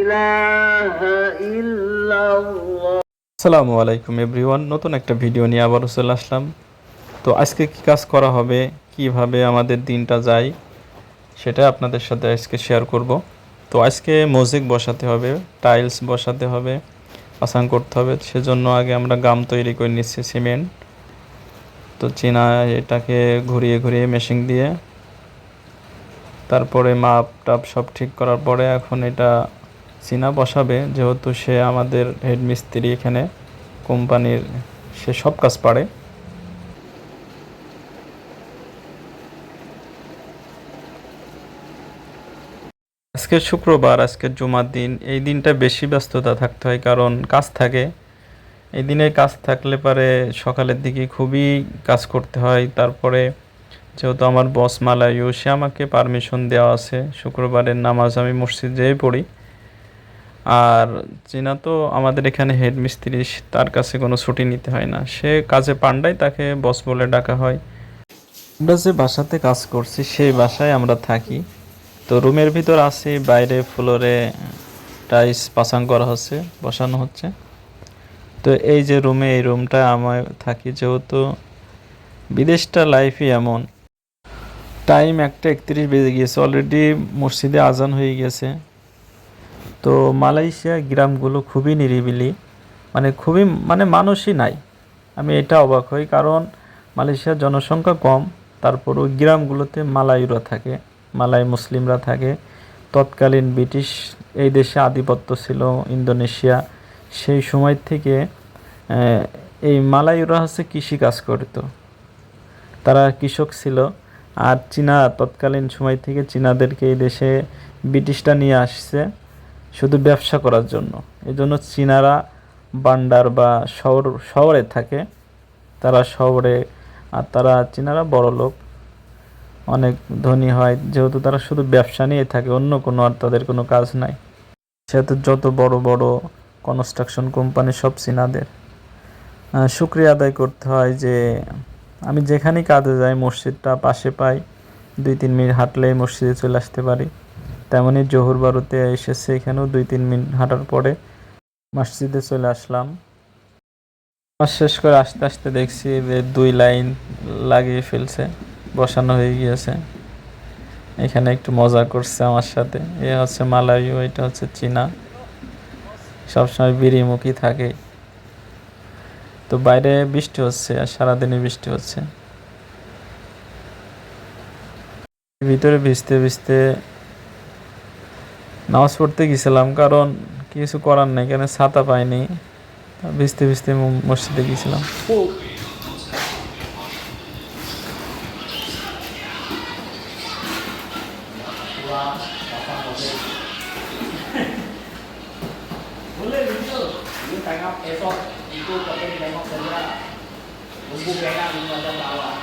ইলাহা ইল্লাল্লাহ। আসসালামু আলাইকুম এভরিওয়ান, নতুন একটা ভিডিও নিয়ে আবারও চলে আসলাম। তো আজকে কি কাজ করা হবে, কিভাবে আমাদের দিনটা যায়, সেটা আপনাদের সাথে আজকে শেয়ার করব। তো আজকে মজিক বসাতে হবে, টাইলস বসাতে হবে, পাসাং করতে হবে। সেজন্য আগে আমরা গাম তৈরি করে নিচ্ছি, সিমেন্ট। তো চীনা এটাকে ঘুরিয়ে ঘুরিয়ে মেশিন দিয়ে, তারপরে মাপ টাপ সব ঠিক করার পরে এখন এটা চীনা বসাবে। যেহেতু সে আমাদের হেড মিস্ত্রি এখানে কোম্পানির, সে সব কাজ পারে। আজকে শুক্রবার, আজকে জুমার দিন। এই দিনটা বেশি ব্যস্ততা থাকতে হয়, কারণ কাজ থাকে। এই দিনে কাজ থাকলে পারে সকালের দিকে খুবই কাজ করতে হয়। তারপরে যেহেতু আমার বস মালায়ু, সে আমাকে পারমিশন দেওয়া আছে শুক্রবারের নামাজ আমি মসজিদ যেয়ে পড়ি। আর চীনা তো আমাদের এখানে হেড মিস্ত্রি, তার কাছে কোনো ছুটি নিতে হয় না, সে কাজে পান্ডায়, তাকে বস বলে ডাকা হয়। আমরা যে বাসাতে কাজ করছি সেই বাসায় আমরা থাকি। তো রুমের ভিতর আছি, বাইরে ফ্লোরে টাইলস পাসাং করা হচ্ছে, বসানো হচ্ছে। তো এই যে রুমে, এই রুমটা আমি থাকি। যেহেতু বিদেশটা লাইফই এমন। টাইম 1:31 বেজে গিয়েছে, অলরেডি মসজিদে আজান হয়ে গেছে। তো মালয়েশিয়া গ্রামগুলো খুবই নিরিবিলি, খুবই মানুষই নাই। আমি এটা অবাক হই, কারণ মালয়েশিয়ার জনসংখ্যা কম, তারপরও গ্রামগুলোতে মালায়ুরা থাকে, মালাই মুসলিমরা থাকে। তৎকালীন ব্রিটিশ এই দেশে আধিপত্য ছিল, ইন্দোনেশিয়া। সেই সময় থেকে এই মালায়ুরা হচ্ছে কৃষিকাজ করতো, তারা কৃষক ছিল। আর চীনা তৎকালীন সময় থেকে চীনাদেরকে এই দেশে ব্রিটিশরা নিয়ে আসছে শুধু ব্যবসা করার জন্য। এই জন্য চীনারা বান্ডার বা শহরে থাকে, তারা শহরে। আর তারা চীনারা বড় লোক, অনেক ধনী হয়, যেহেতু তারা শুধু ব্যবসা নিয়ে থাকে, অন্য কোনো আর তাদের কোনো কাজ নাই। সেহেতু যত বড় বড় কনস্ট্রাকশন কোম্পানি সব চীনাদের। শুকরিয়া আদায় করতে হয় যে আমি যেখানেই কাজে যাই মসজিদটা পাশে পাই, 2-3 মিনিট হাঁটলেই মসজিদে চলে আসতে পারি। তেমনই জহুর বারুতে এসেছে, এখানেও 2-3 মিনিট হাঁটার পরে মসজিদে চলে আসলাম। নামাজ শেষ করে আস্তে আস্তে দেখছি যে 2 লাইন লাগিয়ে ফেলছে, বসানো হয়ে গিয়েছে। এখানে একটু মজা করছে আমার সাথে। এ হচ্ছে মালায়ু, এটা হচ্ছে চীনা, সবসময় বিড়িমুখী থাকে। তো বাইরে বৃষ্টি হচ্ছে, আর সারাদিনই বৃষ্টি হচ্ছে। ভিতরে ভিজতে ভিজতে নামাজ পড়তে গেছিলাম, কারণ কিছু করার নেই, কেন ছাতা পাইনি। ভিজতে ভিজতে মসজিদে গেছিলাম। Boleh video. Ini tengok esok itu pakai tengok saja. Bumbu merah ini macam bawah.